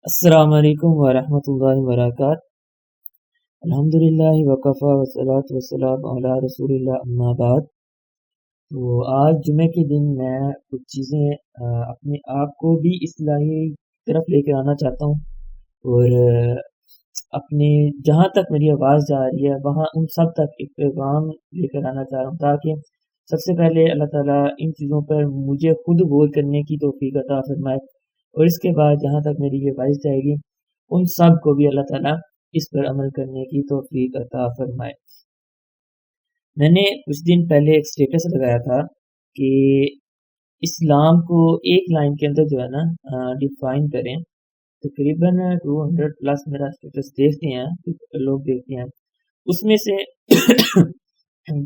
السلام علیکم ورحمۃ اللہ وبرکاتہ۔ الحمدللہ وکفا والصلاۃ والسلام علی رسول اللہ اما بعد۔ تو آج جمعے کے دن میں کچھ چیزیں اپنے آپ کو بھی اصلاحی طرف لے کے آنا چاہتا ہوں، اور اپنے جہاں تک میری آواز جا رہی ہے وہاں ان سب تک ایک پیغام لے کر آنا چاہ رہا ہوں، تاکہ سب سے پہلے اللہ تعالیٰ ان چیزوں پر مجھے خود غور کرنے کی توفیق عطا فرمائے، اور اس کے بعد جہاں تک میری یہ آواز جائے گی ان سب کو بھی اللہ تعالیٰ اس پر عمل کرنے کی توفیق عطا فرمائے۔ میں نے کچھ دن پہلے ایک سٹیٹس لگایا تھا کہ اسلام کو ایک لائن کے اندر جو ہے نا ڈیفائن کریں۔ تقریباً 200 پلس میرا سٹیٹس دیکھتے ہیں لوگ دیکھتے ہیں، اس میں سے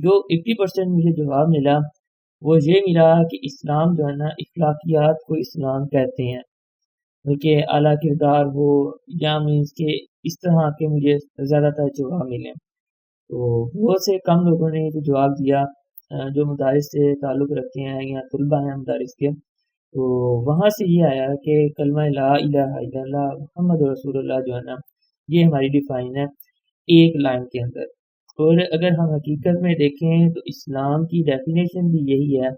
جو 80% مجھے جواب ملا وہ یہ ملا کہ اسلام جو ہے نا اخلاقیات کو اسلام کہتے ہیں، بلکہ اعلیٰ کردار ہو یا مینس کے اس طرح کے مجھے زیادہ تر جواب ملے۔ تو بہت سے کم لوگوں نے جو جواب دیا جو مدارس سے تعلق رکھتے ہیں یا طلبہ ہیں مدارس کے، تو وہاں سے یہ آیا کہ کلمہ لا الہ الا اللہ محمد رسول اللہ جو ہے نا یہ ہماری ڈیفائن ہے ایک لائن کے اندر۔ اور اگر ہم حقیقت میں دیکھیں تو اسلام کی ڈیفینیشن بھی یہی ہے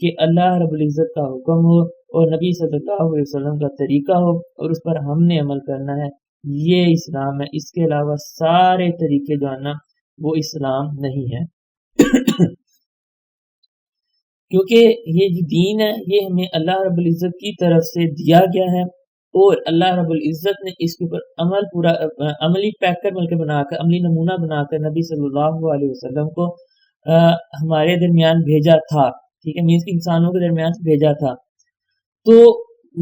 کہ اللہ رب العزت کا حکم ہو اور نبی صلی اللہ علیہ وسلم کا طریقہ ہو اور اس پر ہم نے عمل کرنا ہے، یہ اسلام ہے۔ اس کے علاوہ سارے طریقے جو ہے نا وہ اسلام نہیں ہے، کیونکہ یہ جو دین ہے یہ ہمیں اللہ رب العزت کی طرف سے دیا گیا ہے، اور اللہ رب العزت نے اس کے اوپر عملی پیکر بلکہ بنا کر عملی نمونہ بنا کر نبی صلی اللہ علیہ وسلم کو ہمارے درمیان بھیجا تھا، ٹھیک ہے، مینس انسانوں کے درمیان بھیجا تھا۔ تو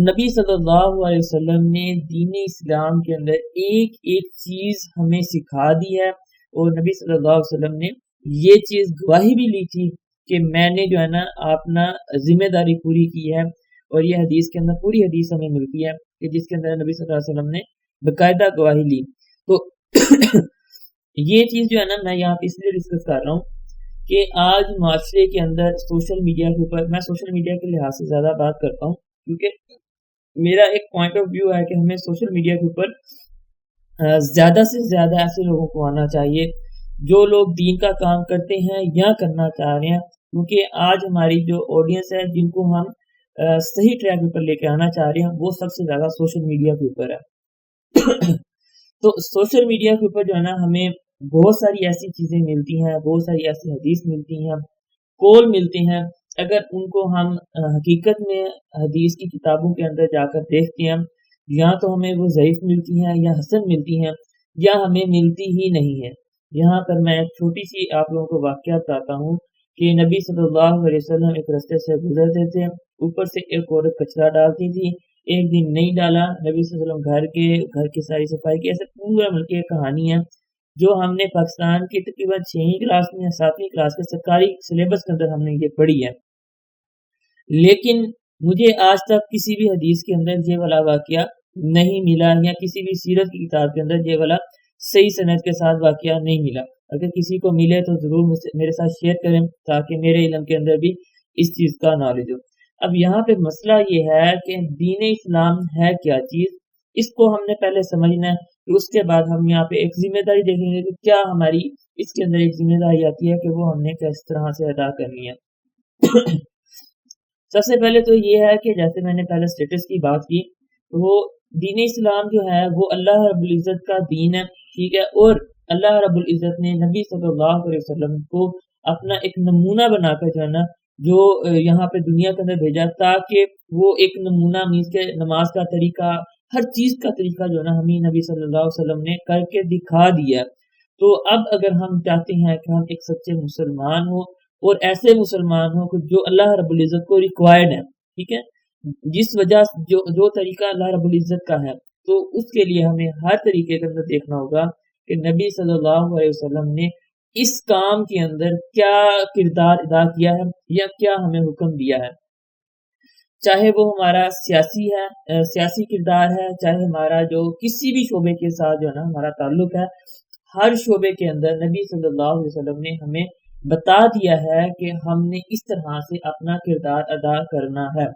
نبی صلی اللہ علیہ وسلم نے دین اسلام کے اندر ایک ایک چیز ہمیں سکھا دی ہے، اور نبی صلی اللہ علیہ وسلم نے یہ چیز گواہی بھی لی تھی کہ میں نے جو ہے نا اپنا ذمہ داری پوری کی ہے، اور یہ حدیث کے اندر پوری حدیث ہمیں ملتی ہے کہ جس کے اندر نبی صلی اللہ علیہ وسلم نے باقاعدہ گواہی لی۔ تو یہ چیز جو ہے نا میں یہاں پہ اس لیے ڈسکس کر رہا ہوں کہ آج معاشرے کے اندر سوشل میڈیا کے اوپر، میں سوشل میڈیا کے لحاظ سے زیادہ بات کرتا ہوں کیونکہ میرا ایک پوائنٹ آف ویو ہے کہ ہمیں سوشل میڈیا کے اوپر زیادہ سے زیادہ ایسے لوگوں کو آنا چاہیے جو لوگ دین کا کام کرتے ہیں یا کرنا چاہ رہے ہیں، کیونکہ آج ہماری جو آڈینس ہے جن کو ہم صحیح ٹریک کے اوپر لے کے آنا چاہ رہے ہیں وہ سب سے زیادہ سوشل میڈیا کے اوپر ہے۔ تو سوشل میڈیا کے اوپر جو ہے نا ہمیں بہت ساری ایسی چیزیں ملتی ہیں، بہت ساری ایسی حدیث ملتی ہیں، قول ملتے ہیں، اگر ان کو ہم حقیقت میں حدیث کی کتابوں کے اندر جا کر دیکھتے ہیں، یا تو ہمیں وہ ضعیف ملتی ہیں یا حسن ملتی ہیں یا ہمیں ملتی ہی نہیں ہے۔ یہاں پر میں ایک چھوٹی سی آپ لوگوں کو واقعہ بتاتا ہوں کہ نبی صلی اللہ علیہ وسلم ایک رستے سے گزرتے تھے، اوپر سے ایک عورت کچرا ڈالتی تھی، ایک دن نہیں ڈالا، نبی صلی اللہ علیہ وسلم گھر کی ساری صفائی کی۔ ایسے پورا ملک ایک کہانی ہے جو ہم نے پاکستان کی تقریباً 6ویں کلاس میں یا 7ویں کلاس کے سرکاری سلیبس کے اندر ہم نے یہ پڑھی ہے، لیکن مجھے آج تک کسی بھی حدیث کے اندر یہ والا واقعہ نہیں ملا، یا کسی بھی سیرت کی کتاب کے اندر یہ والا صحیح سند کے ساتھ واقعہ نہیں ملا۔ اگر کسی کو ملے تو ضرور میرے ساتھ شیئر کریں تاکہ میرے علم کے اندر بھی اس چیز کا نالج ہو۔ اب یہاں پہ مسئلہ یہ ہے کہ دین اسلام ہے کیا چیز، اس کو ہم نے پہلے سمجھنا ہے، کہ اس کے بعد ہم یہاں پہ ایک ذمہ داری دیکھیں گے کہ کیا ہماری اس کے اندر ایک ذمہ داری آتی ہے کہ وہ ہم نے کس طرح سے ادا کرنی ہے۔ سب سے پہلے تو یہ ہے کہ جیسے میں نے پہلے سٹیٹس کی بات کی، وہ دین اسلام جو ہے وہ اللہ رب العزت کا دین ہے، ٹھیک ہے، اور اللہ رب العزت نے نبی صلی اللہ علیہ وسلم کو اپنا ایک نمونہ بنا کر جو ہے نا جو یہاں پہ دنیا کے اندر بھیجا، تاکہ وہ ایک نمونہ مینس کے نماز کا طریقہ، ہر چیز کا طریقہ جو ہے نا ہمیں نبی صلی اللہ علیہ وسلم نے کر کے دکھا دیا۔ تو اب اگر ہم چاہتے ہیں کہ ہم ایک سچے مسلمان ہوں اور ایسے مسلمان ہوں جو اللہ رب العزت کو ریکوائرڈ ہے، ٹھیک ہے، جس وجہ جو طریقہ اللہ رب العزت کا ہے، تو اس کے لیے ہمیں ہر طریقے کے اندر دیکھنا ہوگا کہ نبی صلی اللہ علیہ وسلم نے اس کام کے اندر کیا کردار ادا کیا ہے یا کیا ہمیں حکم دیا ہے، چاہے وہ ہمارا سیاسی کردار ہے، چاہے ہمارا جو کسی بھی شعبے کے ساتھ جو ہے نا ہمارا تعلق ہے، ہر شعبے کے اندر نبی صلی اللہ علیہ وسلم نے ہمیں بتا دیا ہے کہ ہم نے اس طرح سے اپنا کردار ادا کرنا ہے۔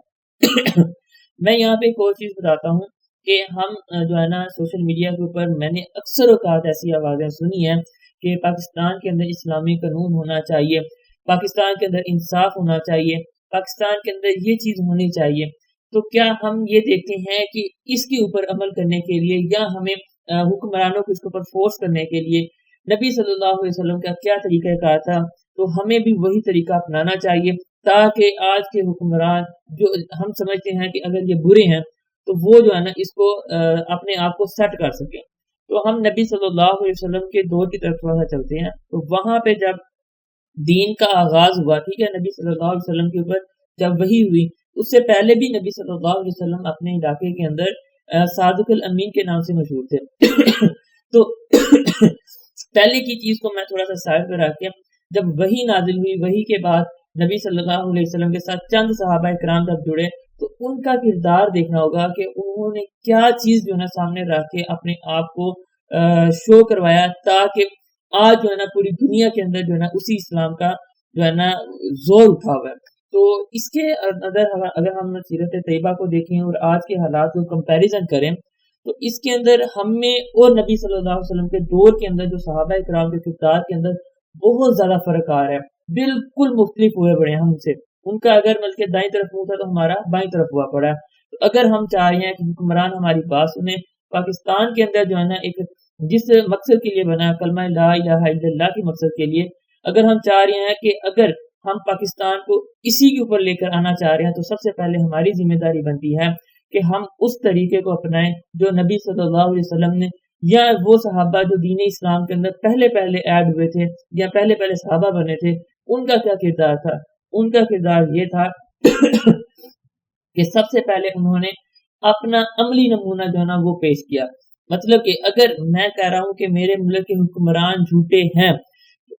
میں یہاں پہ ایک اور چیز بتاتا ہوں کہ ہم جو ہے نا سوشل میڈیا کے اوپر میں نے اکثر اوقات ایسی آوازیں سنی ہیں کہ پاکستان کے اندر اسلامی قانون ہونا چاہیے، پاکستان کے اندر انصاف ہونا چاہیے، پاکستان کے اندر یہ چیز ہونی چاہیے۔ تو کیا ہم یہ دیکھتے ہیں کہ اس کے اوپر عمل کرنے کے لیے یا ہمیں حکمرانوں کو اس کے اوپر فورس کرنے کے لیے نبی صلی اللہ علیہ وسلم کا کیا طریقہ کار تھا؟ تو ہمیں بھی وہی طریقہ اپنانا چاہیے تاکہ آج کے حکمران جو ہم سمجھتے ہیں کہ اگر یہ برے ہیں تو وہ جو ہے نا اس کو اپنے آپ کو سیٹ کر سکیں۔ تو ہم نبی صلی اللہ علیہ وسلم کے دور کی طرف تھوڑا سا چلتے ہیں۔ تو وہاں پہ جب دین کا آغاز ہوا، ٹھیک ہے، نبی صلی اللہ علیہ وسلم کے اوپر جب وحی ہوئی، اس سے پہلے بھی نبی صلی اللہ علیہ وسلم اپنے علاقے کے اندر صادق الامین کے نام سے مشہور تھے۔ تو پہلے کی چیز کو میں تھوڑا سا سائڈ پہ رکھ کے، جب وحی نازل ہوئی، وحی کے بعد نبی صلی اللہ علیہ وسلم کے ساتھ چند صحابہ کرام جب جڑے تو ان کا کردار دیکھنا ہوگا کہ انہوں نے کیا چیز جو ہے نا سامنے رکھ کے اپنے آپ کو شو کروایا، تاکہ آج جو ہے نا پوری دنیا کے اندر جو ہے نا اسی اسلام کا جو ہے نا زور اٹھا ہوا ہے۔ تو اس کے اگر ہم سیرت طیبہ کو دیکھیں اور آج کے حالات کو کمپیریزن کریں تو اس کے اندر ہم میں اور نبی صلی اللہ علیہ وسلم کے دور کے اندر جو صحابہ کرام کے کردار کے اندر بہت زیادہ فرق آ رہا ہے، بالکل مختلف ہوئے پڑے ہیں ہم سے۔ ان کا اگر ملک دائیں طرف ہوا تھا تو ہمارا بائیں طرف ہوا پڑا ہے۔ تو اگر ہم چاہ رہے ہیں کہ حکمران ہماری بات سنیں، پاکستان کے اندر جو ہے نا ایک جس مقصد کے لیے بنا کلمہ لا الہ الا اللہ کے مقصد کے لیے، اگر ہم چاہ رہے ہیں کہ اگر ہم پاکستان کو اسی کے اوپر لے کر آنا چاہ رہے ہیں تو سب سے پہلے ہماری ذمہ داری بنتی ہے کہ ہم اس طریقے کو اپنائیں جو نبی صلی اللہ علیہ وسلم نے یا وہ صحابہ جو دین اسلام کے اندر پہلے ایڈ ہوئے تھے یا پہلے صحابہ بنے تھے، ان کا کیا کردار تھا۔ ان کا کردار یہ تھا کہ سب سے پہلے انہوں نے اپنا عملی نمونہ جو ہے نا وہ پیش کیا۔ مطلب کہ اگر میں کہہ رہا ہوں کہ میرے ملک کے حکمران جھوٹے ہیں،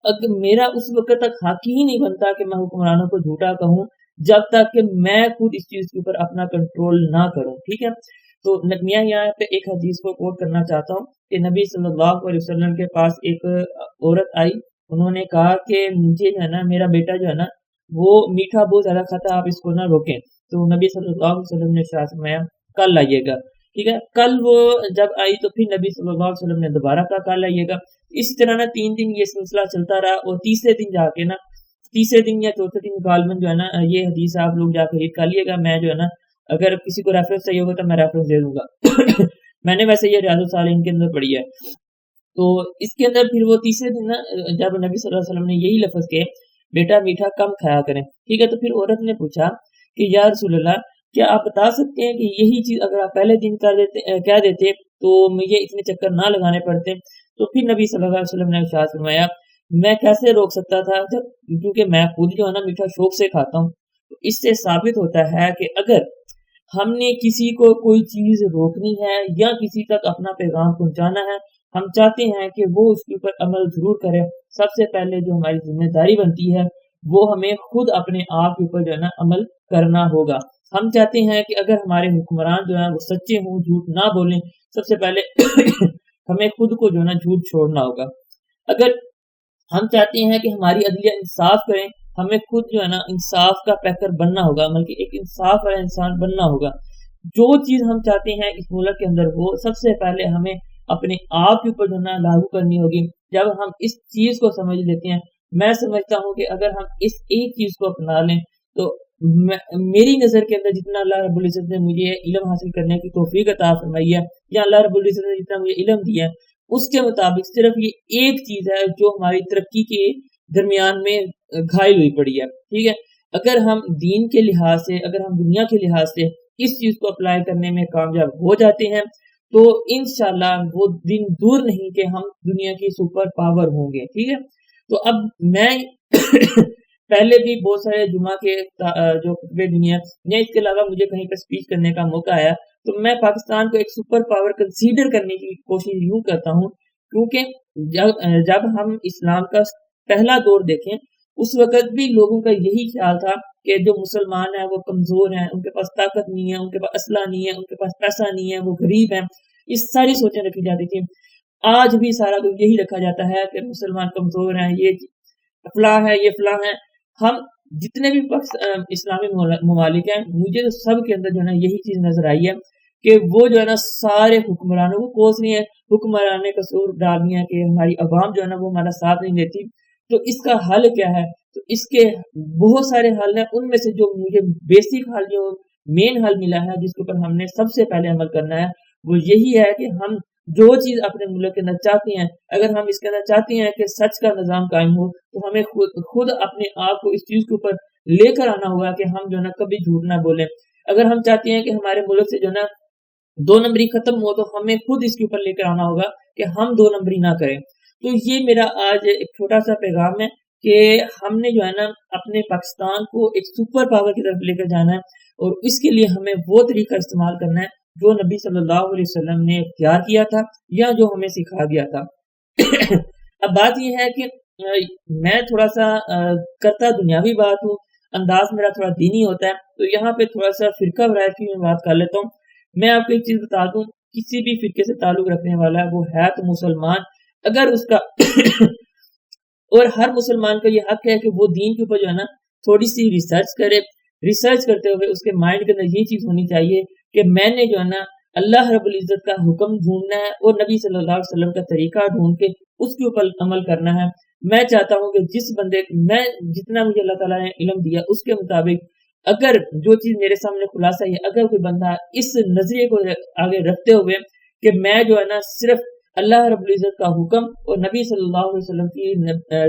اگر میرا اس وقت تک حق ہی نہیں بنتا کہ میں حکمرانوں کو جھوٹا کہوں جب تک کہ میں خود اس چیز کے اوپر اپنا کنٹرول نہ کروں، ٹھیک ہے۔ تو میں یہاں پہ ایک حدیث کو کوٹ کرنا چاہتا ہوں کہ نبی صلی اللہ علیہ وسلم کے پاس ایک عورت آئی، انہوں نے کہا کہ مجھے جو ہے نا میرا بیٹا جو ہے نا وہ میٹھا بہت زیادہ کھاتا ہے، آپ اس کو نہ روکیں۔ تو نبی صلی اللہ علیہ وسلم نے ارشاد فرمایا کل آئیے گا، ٹھیک ہے۔ کل وہ جب آئی تو پھر نبی صلی اللہ علیہ وسلم نے دوبارہ کہا کل آئیے گا۔ اس طرح نا 3 دن یہ سلسلہ چلتا رہا، اور تیسرے دن جا کے نا تیسرے دن یا چوتھے دن غالباً جو ہے نا یہ حدیث آپ لوگ جا کے ریڈ کر لیے گا، میں جو ہے نا اگر کسی کو ریفرنس چاہیے ہوگا تو میں ریفرنس دے دوں گا۔ میں نے ویسے یہ ریاض الصالحین کے اندر پڑھی ہے۔ تو اس کے اندر پھر وہ تیسرے دن نا جب نبی صلی اللہ علیہ وسلم نے یہی لفظ کہے بیٹا میٹھا کم کھایا کریں، ٹھیک ہے۔ تو پھر عورت نے پوچھا کہ یا رسول اللہ کیا آپ بتا سکتے ہیں کہ یہی چیز اگر آپ پہلے دن کہہ دیتے تو مجھے اتنے چکر نہ لگانے پڑتے؟ تو پھر نبی صلی اللہ علیہ وسلم نے ارشاد فرمایا میں کیسے روک سکتا تھا، کیونکہ میں خود جو ہے نا میٹھا شوق سے کھاتا ہوں۔ تو اس سے ثابت ہوتا ہے کہ اگر ہم نے کسی کو کوئی چیز روکنی ہے یا کسی تک اپنا پیغام پہنچانا ہے، ہم چاہتے ہیں کہ وہ اس کے اوپر عمل ضرور کرے، سب سے پہلے جو ہماری ذمہ داری بنتی ہے وہ ہمیں خود اپنے آپ کے اوپر جو ہے نا عمل کرنا ہوگا۔ ہم چاہتے ہیں کہ اگر ہمارے حکمران جو ہیں وہ سچے ہوں، جھوٹ نہ بولیں، سب سے پہلے ہمیں خود کو جو ہے نا جھوٹ چھوڑنا ہوگا۔ اگر ہم چاہتے ہیں کہ ہماری عدلیہ انصاف کریں، ہمیں خود جو ہے نا انصاف کا پیکر بننا ہوگا، بلکہ ایک انصاف والا انسان بننا ہوگا۔ جو چیز ہم چاہتے ہیں اس ملک کے اندر وہ سب سے پہلے ہمیں اپنے آپ کے اوپر جو ہے نا لاگو کرنی ہوگی۔ جب ہم اس چیز کو سمجھ لیتے ہیں، میں سمجھتا ہوں کہ اگر ہم اس ایک چیز کو اپنا لیں تو میری نظر کے اندر جتنا اللہ رب العزت نے مجھے علم حاصل کرنے کی توفیق عطا فرمائی ہے یا اللہ رب العزت نے جتنا مجھے علم دیا ہے اس کے مطابق صرف یہ ایک چیز ہے جو ہماری ترقی کے درمیان میں گھائل ہوئی پڑی ہے، ٹھیک ہے۔ اگر ہم دین کے لحاظ سے، اگر ہم دنیا کے لحاظ سے اس چیز کو اپلائی کرنے میں کامیاب ہو جاتے ہیں تو انشاءاللہ وہ دن دور نہیں کہ ہم دنیا کی سپر پاور ہوں گے، ٹھیک ہے۔ تو اب میں پہلے بھی بہت سارے جمعہ کے جو خطبے دنیا یا اس کے علاوہ مجھے کہیں پہ سپیچ کرنے کا موقع آیا تو میں پاکستان کو ایک سپر پاور کنسیڈر کرنے کی کوشش یوں کرتا ہوں، کیونکہ جب ہم اسلام کا پہلا دور دیکھیں اس وقت بھی لوگوں کا یہی خیال تھا کہ جو مسلمان ہیں وہ کمزور ہیں، ان کے پاس طاقت نہیں ہے، ان کے پاس اسلحہ نہیں ہے، ان کے پاس پیسہ نہیں ہے، وہ غریب ہیں، یہ ساری سوچیں رکھی جاتی تھی۔ آج بھی سارا کچھ یہی رکھا جاتا ہے کہ مسلمان کمزور ہیں، یہ فلاں ہے، یہ فلاں ہے۔ ہم جتنے بھی اسلامی ممالک ہیں مجھے تو سب کے اندر جو ہے نا یہی چیز نظر آئی ہے کہ وہ جو ہے نا سارے حکمرانوں کو کوسنی ہے، حکمران نے قصور ڈال دیا کہ ہماری عوام جو ہے نا وہ ہمارا ساتھ نہیں دیتی، تو اس کا حل کیا ہے؟ تو اس کے بہت سارے حل ہیں، ان میں سے جو مجھے بیسک حل، جو مین حل ملا ہے، جس کے اوپر ہم نے سب سے پہلے عمل کرنا ہے، وہ یہی ہے کہ ہم جو چیز اپنے ملک کے اندر چاہتے ہیں، اگر ہم اس کے اندر چاہتے ہیں کہ سچ کا نظام قائم ہو، تو ہمیں خود اپنے آپ کو اس چیز کے اوپر لے کر آنا ہوگا کہ ہم جو ہے نا کبھی جھوٹ نہ بولیں۔ اگر ہم چاہتے ہیں کہ ہمارے ملک سے جو ہے نا دو نمبری ختم ہو، تو ہمیں خود اس کے اوپر لے کر آنا ہوگا کہ ہم دو نمبری نہ کریں۔ تو یہ میرا آج ایک چھوٹا سا پیغام ہے کہ ہم نے جو ہے نا اپنے پاکستان کو ایک سپر پاور کی طرف لے کر جانا ہے، اور اس کے لیے ہمیں وہ طریقہ استعمال کرنا ہے جو نبی صلی اللہ علیہ وسلم نے اختیار کیا تھا یا جو ہمیں سکھا دیا تھا۔ اب بات یہ ہے کہ میں تھوڑا سا کرتا دنیاوی بات ہوں، انداز میرا تھوڑا دینی ہوتا ہے، تو یہاں پہ تھوڑا سا فرقہ وارانہ کی میں بات کر لیتا ہوں۔ میں آپ کو ایک چیز بتا دوں، کسی بھی فرقے سے تعلق رکھنے والا ہے، وہ ہے تو مسلمان، اگر اس کا اور ہر مسلمان کا یہ حق ہے کہ وہ دین کے اوپر جو ہے نا تھوڑی سی ریسرچ کرے، ریسرچ کرتے ہوئے اس کے مائنڈ کے اندر یہ چیز ہونی چاہیے کہ میں نے جو ہے نا اللہ رب العزت کا حکم ڈھونڈنا ہے اور نبی صلی اللہ علیہ وسلم کا طریقہ ڈھونڈ کے اس کے اوپر عمل کرنا ہے۔ میں چاہتا ہوں کہ جس بندے میں جتنا مجھے اللہ تعالیٰ نے علم دیا اس کے مطابق اگر جو چیز میرے سامنے خلاصہ ہے، اگر کوئی بندہ اس نظریے کو آگے رکھتے ہوئے کہ میں جو ہے نا صرف اللہ رب العزت کا حکم اور نبی صلی اللہ علیہ وسلم کی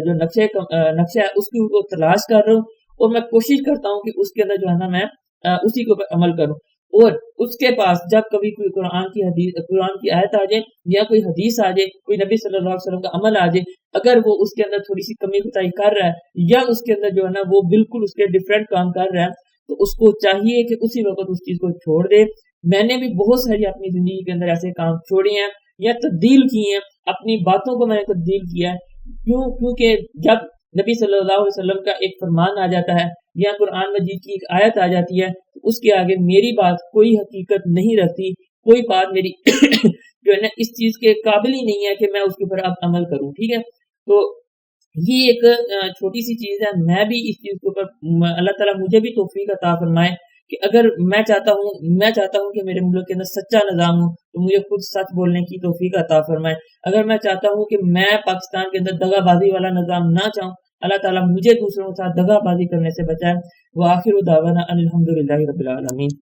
جو نقشہ ہے اس کی تلاش کر رہا ہوں، اور میں کوشش کرتا ہوں کہ اس کے اندر جو ہے نا میں اسی کے اوپر عمل کروں، اور اس کے پاس جب کبھی کوئی قرآن کی آیت آ جائے یا کوئی حدیث آ جائے، کوئی نبی صلی اللہ علیہ وسلم کا عمل آ جائے، اگر وہ اس کے اندر تھوڑی سی کمی کوتاہی کر رہا ہے یا اس کے اندر جو ہے نا وہ بالکل اس کے ڈیفرنٹ کام کر رہا ہے، تو اس کو چاہیے کہ اسی وقت اس چیز کو چھوڑ دے۔ میں نے بھی بہت ساری اپنی زندگی کے اندر ایسے کام چھوڑے ہیں یا تبدیل کیے ہیں، اپنی باتوں کو میں نے تبدیل کیا ہے، کیونکہ جب نبی صلی اللہ علیہ وسلم کا ایک فرمان آ جاتا ہے یا قرآن مجید کی ایک آیت آ جاتی ہے، اس کے آگے میری بات کوئی حقیقت نہیں رکھتی، کوئی بات میری جو ہے نا اس چیز کے قابل ہی نہیں ہے کہ میں اس کے اوپر اب عمل کروں، ٹھیک ہے۔ تو یہ ایک چھوٹی سی چیز ہے، میں بھی اس چیز کے اوپر اللہ تعالیٰ مجھے بھی توفیق عطا فرمائے کہ اگر میں چاہتا ہوں کہ میرے ملک کے اندر سچا نظام ہو، تو مجھے خود سچ بولنے کی توفیق عطا فرمائے۔ اگر میں چاہتا ہوں کہ میں پاکستان کے اندر دغا بازی والا نظام نہ چاہوں، اللہ تعالیٰ مجھے دوسروں کے ساتھ دغا بازی کرنے سے بچائے۔ وآخر دعوانا ان الحمد للہ رب العالمین۔